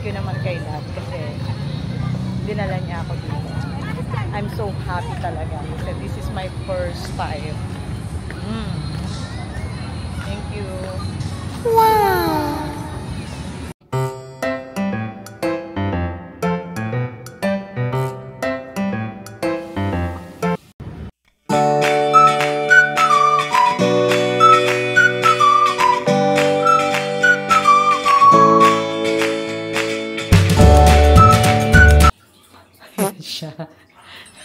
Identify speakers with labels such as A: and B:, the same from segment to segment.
A: you naman kay Lab kasi dinala niya ako dito. I'm so happy talaga kasi this is my first time. Thank you. Wow!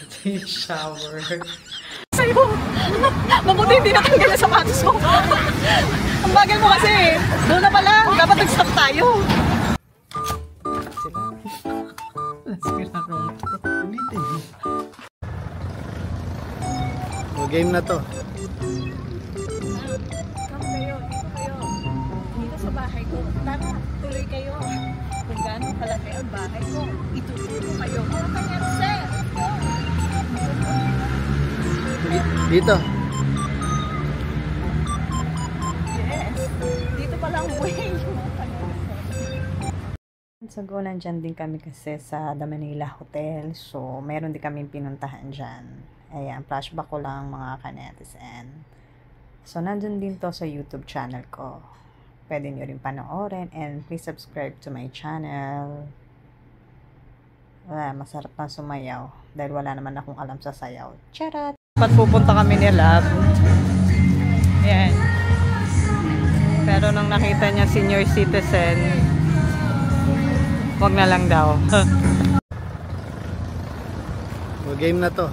A: Ito yung shower. Sa'yo! Mabuti hindi natanggal na sapatos mo. Ang bagal mo kasi. Doon na pala. Dapat nag-stop tayo. Sila. Sila room tour. Ulitin.
B: O, game na to.
A: Come kayo. Dito kayo. Dito sa bahay ko. Tara, tuloy kayo. Kung gano'ng kalaki ang bahay ko, ituturo kayo. Mga kanyang sir!
B: Dito.
A: Yes! Dito pala ang way. So, nandyan din kami kasi sa The Manila Hotel. So, meron din kami pinuntahan dyan. Ayan, flashback ko lang mga kanetizen. So, nandun din to sa YouTube channel ko. Pwede nyo rin panoorin and please subscribe to my channel. Wala, masarap na sumayaw dahil wala naman akong alam sa sayaw. Charat! Pupunta kami ni Lab. Yan. Pero nung nakita niya senior citizen, wag na lang daw.
B: O, game na to.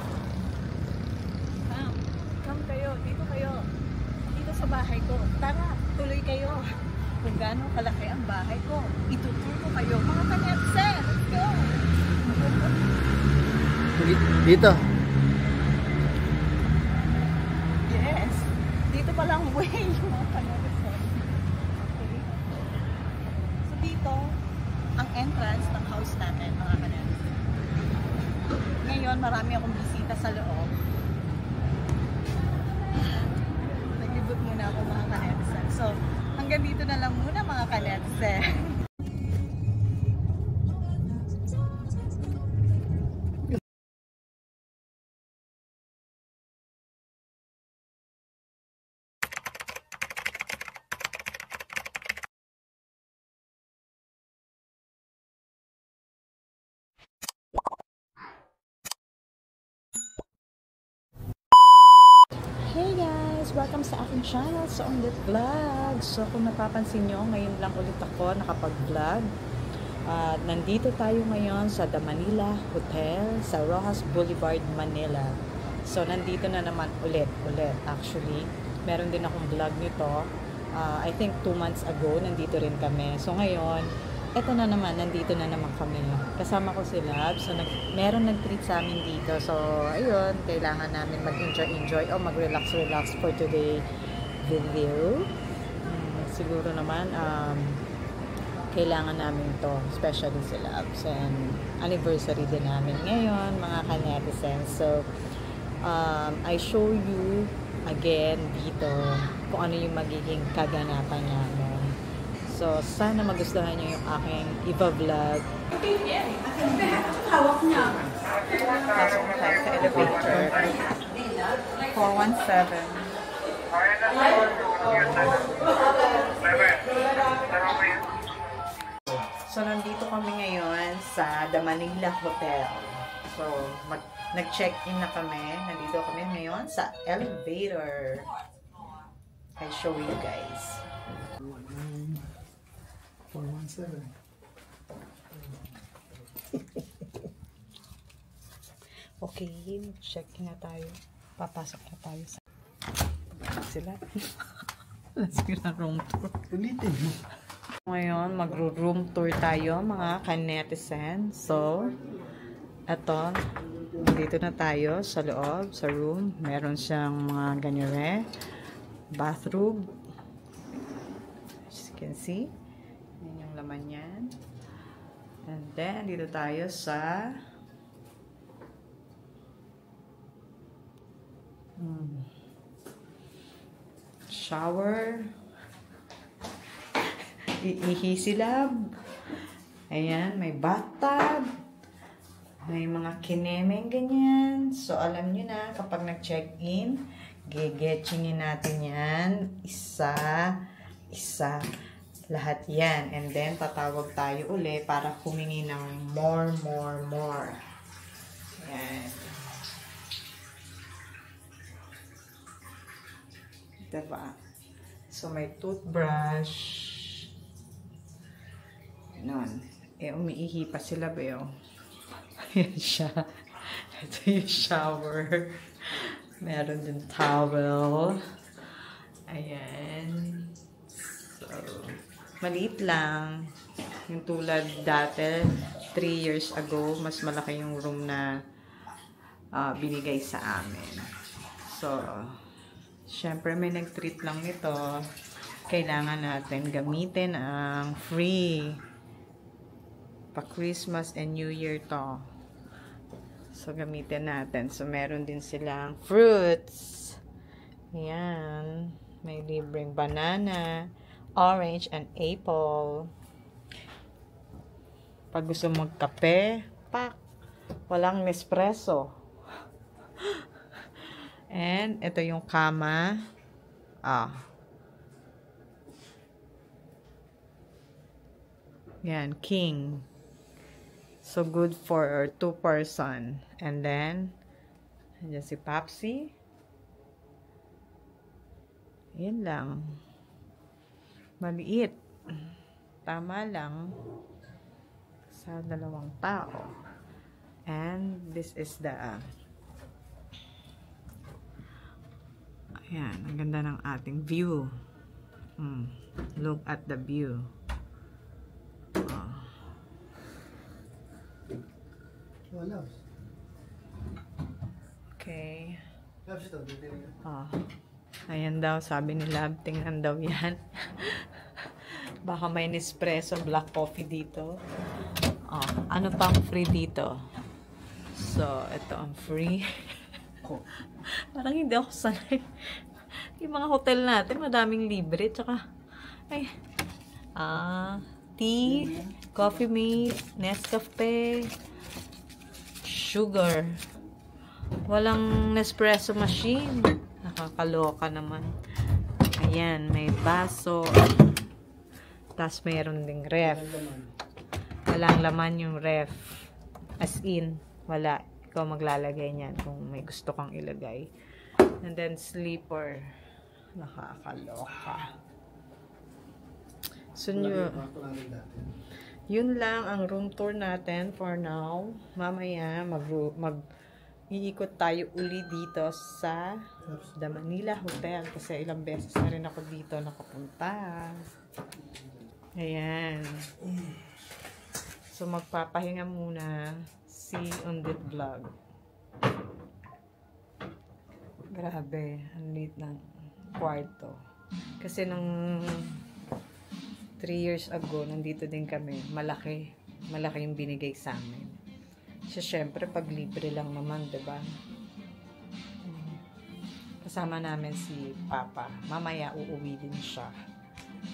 A: Come kayo, dito kayo. Dito sa bahay ko. Tara, tuloy kayo. Kung gano'ng kalaki ang bahay ko, ituturo kayo. Mga kanyang sir! Let's go!
B: Dito.
A: Yes! Dito pala ang way. Mga kanyang sir. Okay. So dito, ang entrance ng house natin, mga kanyang sir. Ngayon, marami akong bisita sa loob. Naglibot muna ako mga kanyang sir. So, hanggang dito na lang muna mga kanetse. Hey guys! Welcome sa aking channel sa Ulit Vlog. So kung napapansin nyo, ngayon lang ulit ako nakapag-vlog. Nandito tayo ngayon sa The Manila Hotel sa Rojas Boulevard, Manila. So nandito na naman ulit. Actually, meron din akong vlog nito. I think 2 months ago, nandito rin kami. So ngayon, eto na naman, nandito na naman kami. Kasama ko si Lab. So, meron nag-treat sa amin dito. So, ayun, kailangan namin mag-enjoy o mag-relax for today video. Siguro naman, kailangan namin to, especially si Labs. And anniversary din namin ngayon, mga ka-netizens. So, I show you again dito kung ano yung magiging kaganapan namin. So, sana magustuhan nyo yung aking iba-vlog.
C: Hawak niya.
A: Pasok na tayo sa elevator. 417. So, nandito kami ngayon sa The Manila Hotel. So, nag-check-in na kami. Nandito kami ngayon sa elevator. I'll show you guys.
B: 417.
A: Okay, check-in na tayo. Papasok na tayo sa sila. Sila room tour.
B: Ulitin mo.
A: Ngayon, mag-room tour tayo, mga ka-netizen. So, eto, dito na tayo sa loob, sa room. Meron siyang mga ganyere, bathroom. As you can see. Yan yung laman yan. And then, dito tayo sa shower. Iihi si Lab. Ayan, may bathtub. May mga kinemeng ganyan. So, alam nyo na, kapag nag-check-in, gegetchingin natin yan. Isa, lahat yan. And then, tatawag tayo uli para humingi ng more. Ayan. Diba? So, may toothbrush. Ganon. Umiihi pa sila ba yun? Ayan siya. Ito yung shower. Meron din towel. Ayan. So, maliit lang. Yung tulad dati, 3 years ago, mas malaki yung room na binigay sa amin. So, syempre may nag-treat lang nito. Kailangan natin gamitin ang free pa Christmas and New Year to. So, gamitin natin. So, meron din silang fruits. Ayan. May libreng banana, orange, and apple. Pag gusto magkape, pak. Walang Nespresso. And, ito yung kama. Yan, king. So, good for 2 person. And then, andyan si Papsi. Yan lang. Maliit. Tama lang. Sa 2 tao. And, this is the ayan, ang ganda ng ating view. Look at the view. Okay. Ayan daw, sabi ni Lab, tingnan daw yan. Baka may Nespresso, black coffee dito. Ano pang free dito? So, ito ang free. Parang hindi ako sanay. Yung mga hotel natin, madaming libre. Tsaka, tea, coffee mate, Nescafe, sugar. Walang Nespresso machine. Nakakaloka naman. Ayan, may baso. Tapos mayroon ding ref. Walang laman yung ref. As in, wala. Ikaw maglalagay niyan kung may gusto kang ilagay. And then, sleeper. Nakakaloka. So, yun lang ang room tour natin for now. Mamaya, iikot tayo uli dito sa The Manila Hotel. Kasi ilang beses na rin ako dito nakapunta. Ayan. So, magpapahinga muna. See on that vlog. Grabe, ang liit ng kwarto. Kasi nung 3 years ago, nandito din kami. Malaki yung binigay sa amin. So, syempre, pag libre lang naman, diba? Kasama namin si Papa. Mamaya, uuwi din siya.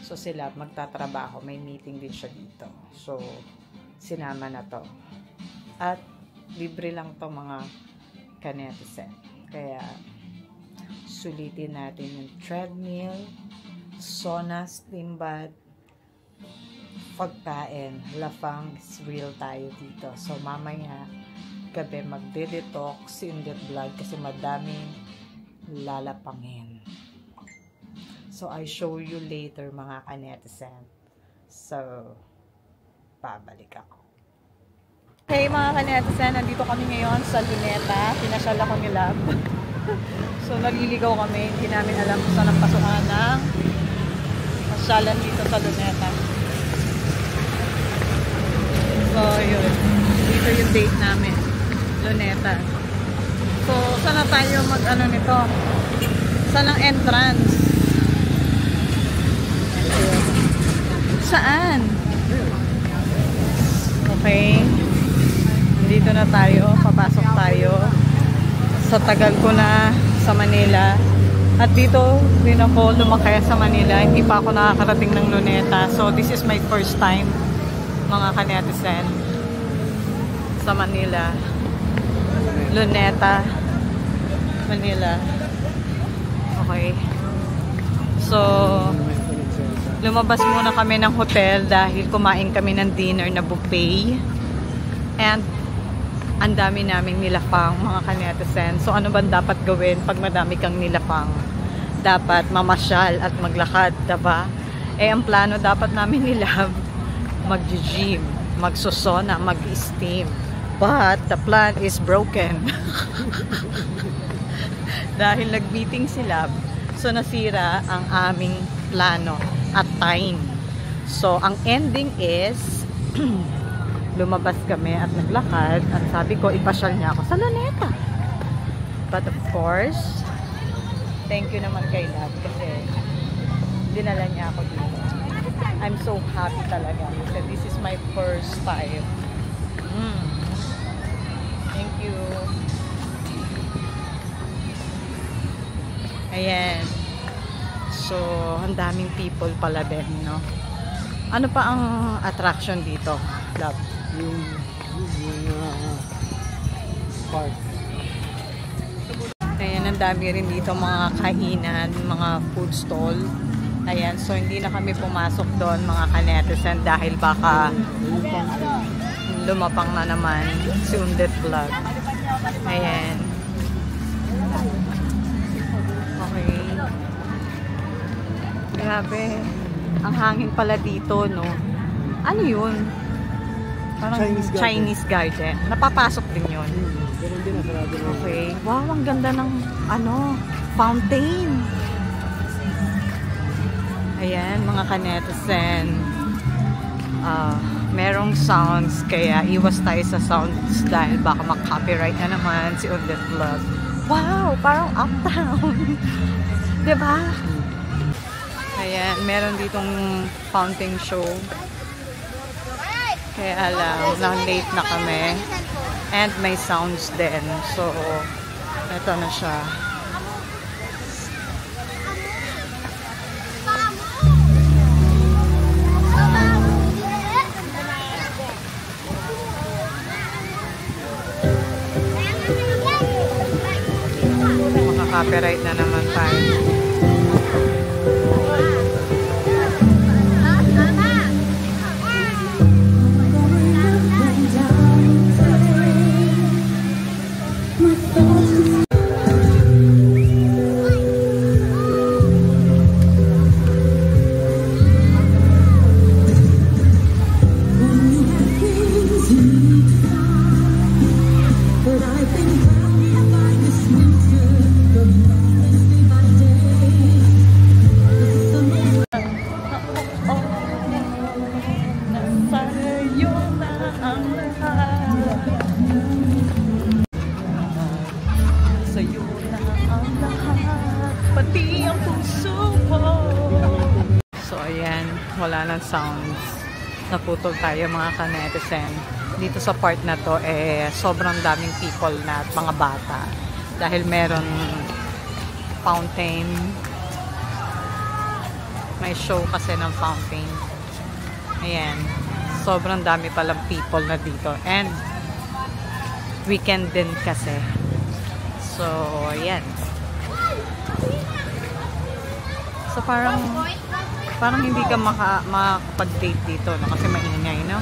A: So, sila magtatrabaho. May meeting din siya dito. So, sinama na to. At, libre lang to mga kanetizen. Kaya, sulitin natin yung treadmill, sauna, steam bath, pagkain, lafang, real tayo dito. So, mamaya, gabi, magde-detox in the vlog kasi madaming lalapangin. So, I show you later, mga kanetizen. So, babalik ako. Hey, mga kanetizen, nandito kami ngayon sa Luneta. Pinasyal ako ni Lab. So, naliligaw kami. Hindi namin alam kung saan ang pasukan ng pasyalan dito sa Luneta. So, yun. Dito yung date namin. Luneta. So, saan na tayo mag-ano nito? Saan ang entrance? Saan? Okay. Dito na tayo. Papasok tayo. Sa tagal ko na sa Manila. At dito din ako lumakaya sa Manila. Hindi pa ako nakakarating ng Luneta. So, this is my first time mga kanetizen sa Manila. Luneta, Manila. Okay. So, lumabas muna kami ng hotel dahil kumain kami ng dinner na buffet. And ang dami naming nilapang, mga kanetizen. So, ano ba dapat gawin pag madami kang nilapang? Dapat mamasyal at maglakad, diba? Eh, ang plano dapat namin nila, mag-gym, magsusona, mag-steam. But, the plan is broken. Dahil nag-meeting sila, so nasira ang aming plano at time. So, ang ending is, lumabas kami at naglakad. At sabi ko, ipasyal niya ako sa Luneta. But of course, thank you naman kay Lab kasi dinala niya ako dito. I'm so happy talaga kasi this is my first time. Thank you. Ayan. So, ang daming people pala din, no? Ano pa ang attraction dito, Lab?
B: Yung park.
A: Ayan, ang dami rin dito mga kainan, mga food stall. Ayan, so hindi na kami pumasok doon mga kanetizen dahil baka lumapang na naman si Undet Vlog. Ayan. Okay. Grabe. Ang hangin pala dito, no? Ano yun? Parang Chinese garden. Napapasok din yun.
B: Ganun din ang sarado.
A: Okay. Wow, ang ganda ng ano, fountain. Ayan, mga kanetizen. Merong sounds, kaya iwas tayo sa sounds dahil baka mag-copyright na naman si Undet Vlog. Wow, parang uptown. Diba? Ayan, meron ditong fountain show. Kaya alam, na-late na kami. And may sounds din. So, ito na siya. Makaka-copyright na naman tayo. Wala ng sounds. Naputol tayo mga kanetizen. Dito sa part na to, sobrang daming people na at mga bata. Dahil meron fountain. May show kasi ng fountain. Ayan. Sobrang dami palang people na dito. And weekend din kasi. So, ayan. So, parang hindi ka makapag-date dito, no? Kasi maingay, no?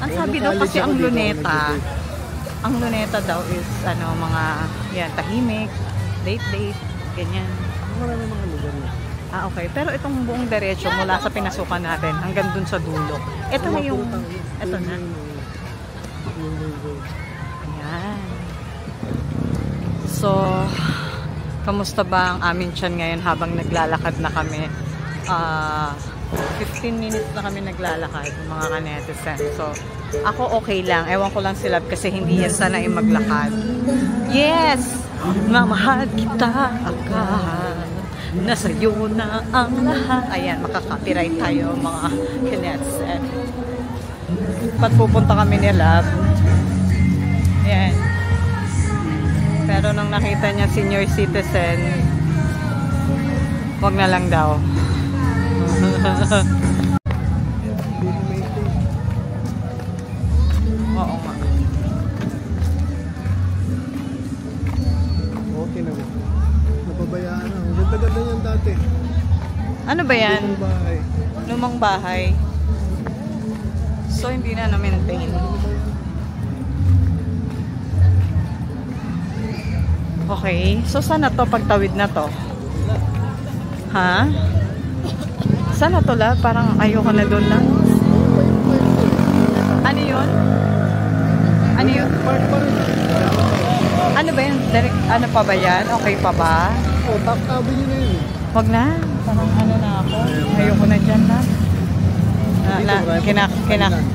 A: Ang sabi daw kasi ang Luneta daw is, mga, yan, tahimik, date, ganyan.
B: Marami mga lugar na.
A: Okay. Pero itong buong diretso mula sa pinasukan natin hanggang dun sa dulo. Ito na yung, ito na. Ayan. So, kamusta ba ang amin tiyan ngayon habang naglalakad na kami? 15 minutes na kami naglalakad, mga kanetizen. So, ako okay lang. Ewan ko lang sila kasi hindi yan sanay maglakad. Yes! Mamahal kita agad. Nasa'yo na ang lahat. Ayan, makaka-copyright tayo, mga kanetizen. Ba't pupunta kami ni Lab? Ayan. Pero nung nakita niya senior citizen, wag na lang daw. Ano ba yan?
B: Lumang bahay.
A: Lumang bahay. So, hindi na na-maintain. Okay. So, saan na to? Pagtawid na to? Ha? Saan na to la? Parang ayoko na doon lang. Ano yun? Ano yun? Ano ba yun? Ano pa ba yan? Okay pa ba?
B: Oh, top avenue na yun.
A: Wag na. Parang ano na ako. Ayoko na dyan na.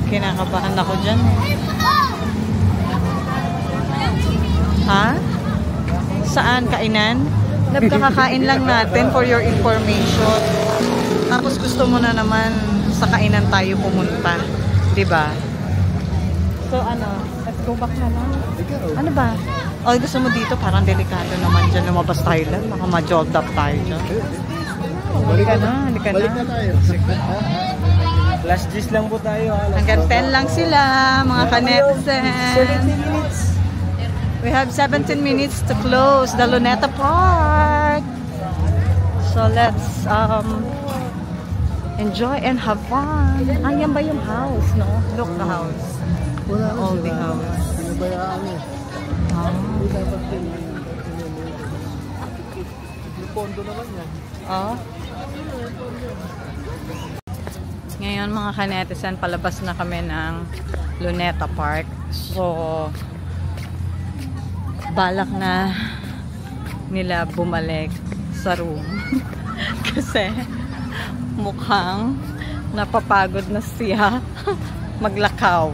A: Kinakabahan ako dyan. Ha? Saan? Kainan? Kakakain lang natin for your information. Tapos gusto mo na naman sa kainan tayo pumunta. Diba? So ano? Let's go back na lang. Ano ba? O gusto mo dito? Parang delikado naman dyan. Lumabas tayo lang. Baka ma-jolt up tayo dyan. Halika na. Halika na.
B: Balik na tayo. Last gist lang po tayo.
A: Hanggang 10 lang sila, mga kanetsen.
B: 17 minutes.
A: We have 17 minutes to close the Luneta Park. So let's enjoy and have fun. Yan ba yung house, no? Look, the house.
B: Wala na
A: All
B: sila.
A: the house.
B: Pinabayaan eh. Hindi dapat pondo naman yan.
A: Oh. Ngayon mga kanetizen, palabas na kami ng Luneta Park. So, balak na nila bumalik sa room. Kasi mukhang napapagod na siya maglakaw.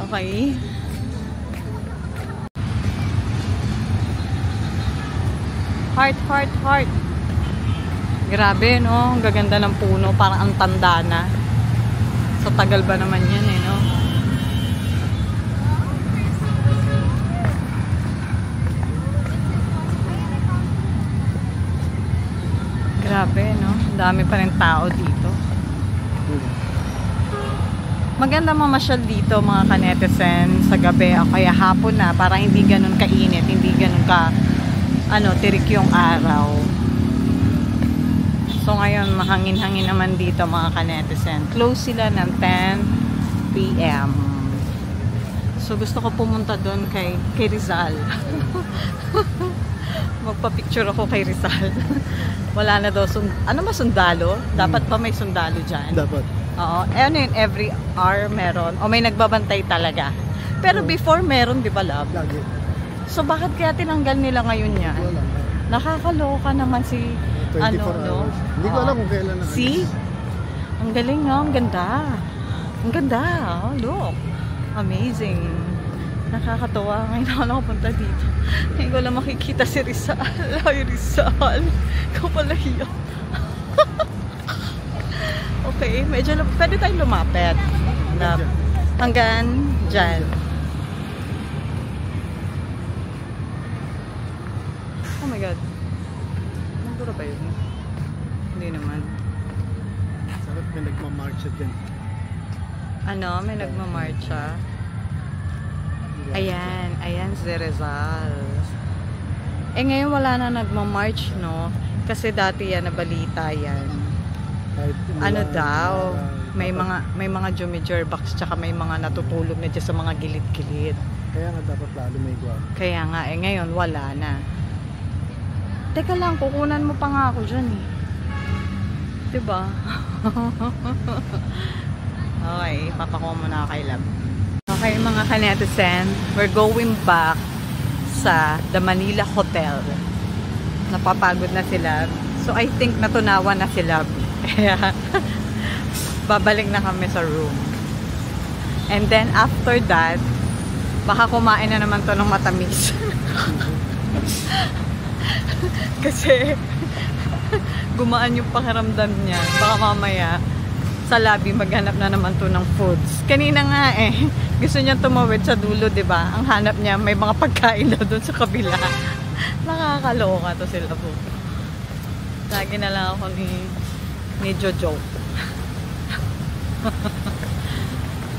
A: Okay. Heart, heart, heart. Grabe, no? Ang gaganda ng puno. Parang ang tanda na. Sa tagal ba naman yan, eh, no? Grabe, no? Ang dami pa rin tao dito. Maganda mamasyal dito, mga kanetizen, sa gabi o kaya hapon na. Para hindi ganun kainit, hindi ganun ka, tirik yung araw. So ngayon, mahangin-hangin naman dito mga kanetizen. Close sila ng 10 p.m. So gusto ko pumunta doon kay Rizal. Magpa-picture ako kay Rizal. Wala na daw, ano ba sundalo? Dapat pa may sundalo dyan?
B: Dapat.
A: Oo. Ano yun, every hour meron? O may nagbabantay talaga? Pero before meron, di ba love?
B: Lagi.
A: So bakit kaya tinanggal nila ngayon yan?
B: Wala.
A: Nakakaloka naman si
B: 24 hours. Hindi ko alam kung kailan na.
A: See? Ang galing, no? Ang ganda. Ang ganda. Oh, look. Amazing. Nakakatawa. Ngayon ako nakapunta dito. Ngayon ko lang makikita si Rizal. Ay, Rizal. Ikaw pala hiya. Okay. Medyo pwede tayong lumapit. Hanggang dyan. Oh my God. Nagdura ba yun? Hindi naman.
B: Sakit may nagmamarcha dyan.
A: Ano? May nagmamarcha? Ayan. Ayan si Rizal. Eh ngayon wala na nagmamarch, no? Kasi dati yan, nabalita yan. Ano daw? May mga Jumijor box tsaka may mga natutulog na dyan sa mga gilid-gilid.
B: Kaya nga dapat lalo may gwa.
A: Kaya nga, eh ngayon wala na. Teka lang, kukunan mo pa nga ako dyan eh. Diba? Okay, papakuha mo na kay Lab. Okay mga kanetizen, we're going back sa The Manila Hotel. Napapagod na sila. So I think natunawan na sila. Kaya babalik na kami sa room. And then after that, baka kumain na naman to ng matamis. Kasi gumaan yung pakiramdam niya. Baka mamaya sa lobby maghanap na naman to ng foods. Kanina nga eh, gusto niya tumawid sa dulo, 'di ba? Ang hanap niya may mga pagkain daw doon sa kabila. Nakakaloka to sila po. Lagi na lang ako ni Jojo.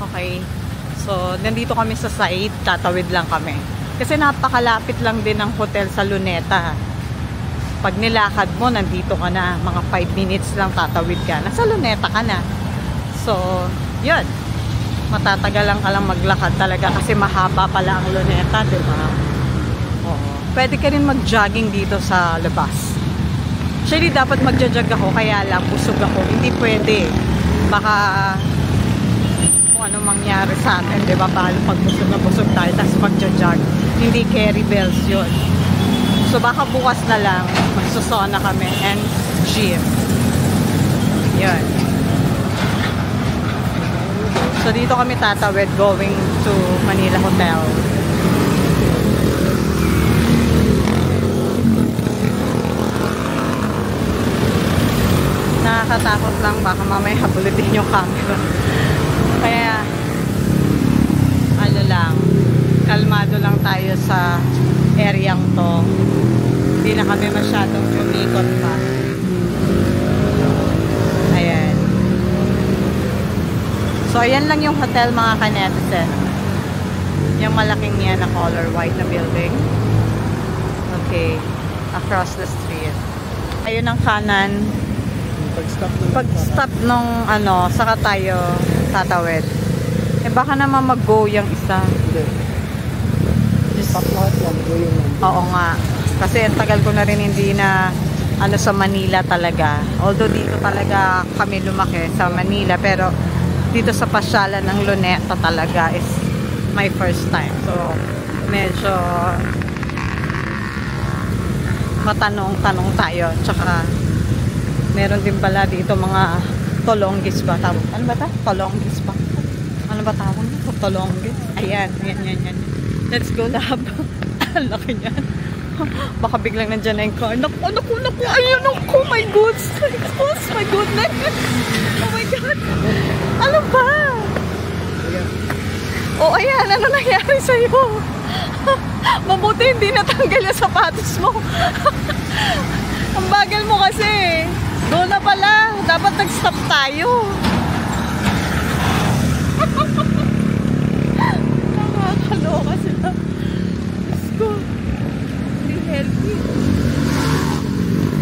A: Okay. So, nandito kami sa side, tatawid lang kami. Kasi napakalapit lang din ng hotel sa Luneta. Pag nilakad mo, nandito ka na. Mga 5 minutes lang tatawid ka. Nasa Luneta ka na. So, yun. Matatagalan ka lang maglakad talaga kasi mahaba pala ang Luneta, diba? Oo. Pwede ka rin mag-jogging dito sa labas. Actually, dapat magja-jog ako, kaya lang busog ako. Hindi pwede. Baka kung ano mangyari sa atin, diba? Paano pag busog na busog tayo, tapos magja-jog. Hindi carry bells yun. So, baka bukas na lang, magsusona kami and gym. Yun. So, dito kami tatawid going to Manila Hotel. Nakakatakot lang, baka mamaya habulitin yung camera. Kaya, ano lang, kalmado lang tayo sa areang to. Hindi na kami masyadong umikot pa. Ayan. So, ayan lang yung hotel, mga kanetizen. Yung malaking yan na color white na building. Okay. Across the street. Ayun ang kanan. Pag-stop nung ano, saka tayo tatawid. Eh baka naman mag-go yung isa.
B: Hindi. Stop lahat yan. Go yung
A: Oo nga. Kasi ang tagal ko na rin hindi na ano sa Manila talaga. Although dito talaga kami lumaki sa Manila. Pero dito sa pasyalan ng Luneta talaga is my first time. So medyo matanong-tanong tayo. Tsaka meron din pala dito mga tolonggis ba? Ano ba ito? Tolonggis ba? Ano ba tawag nito? Tolonggis? Ayan. Yan. Let's go, lab. Ang laki niyan. Baka biglang nandyan na yung car. Naku. Ayun, naku. My goodness. My goodness. Oh my God. Ano ba? Oh, ayan. Ano nangyari sa'yo? Mabuti hindi natanggal yung sapatos mo. Ang bagal mo kasi. Doon na pala. Dapat nag-stop tayo. Nakakaloka sila. Diyos ko. Hindi healthy.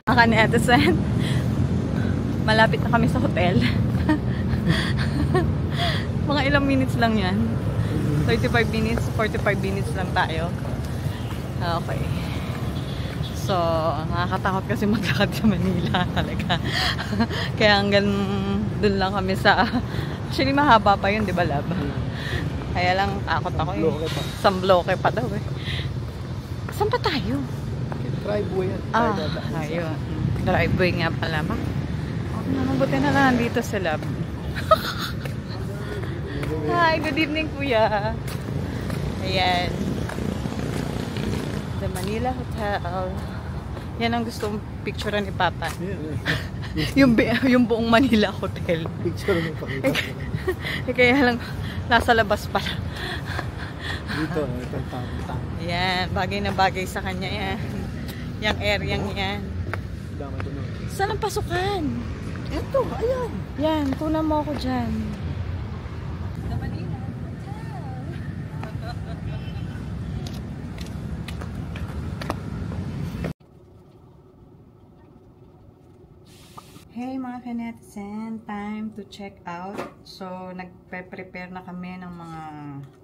A: Mga netizen, malapit na kami sa hotel. Mga ilang minutes lang yan. 35 minutes, 45 minutes lang tayo. Okay. So, nakakatakot kasi maglakad sa Manila talaga. Kaya hanggang dun lang kami sa... Actually, mahaba pa yun, di ba, lab? Kaya lang, takot ako eh. Isang bloke pa daw eh. Saan pa tayo?
B: Driveway yan.
A: Ayun. Driveway nga pala ba? Mabuti na lang dito sa lab. Hi, good evening kuya. Ayan. The Manila Hotel. Yan ang gustong picturean ni Papa. yung buong Manila Hotel.
B: Picture mo pakita.
A: Kaya lang, nasa labas pala.
B: Dito, ito tama.
A: Yan, bagay na bagay sa kanya yan. Yung area yan. Saan ang pasukan?
B: Ito, ayan.
A: Yan, kunan mo ako dyan. The Manila Hey mga kanetizen, time to check out. So, nagpe-prepare na kami ng mga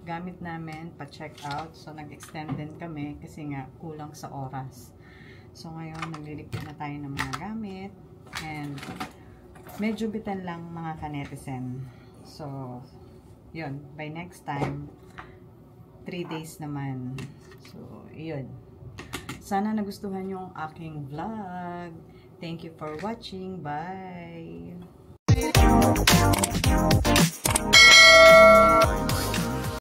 A: gamit namin pa-check out. So, nag-extend din kami kasi nga kulang sa oras. So, ngayon, nagliligpit na tayo ng mga gamit. And, medyo bitan lang mga kanetizen. So, yun. By next time, 3 days naman. So, yun. Sana nagustuhan yung aking vlog. Thank you for watching. Bye!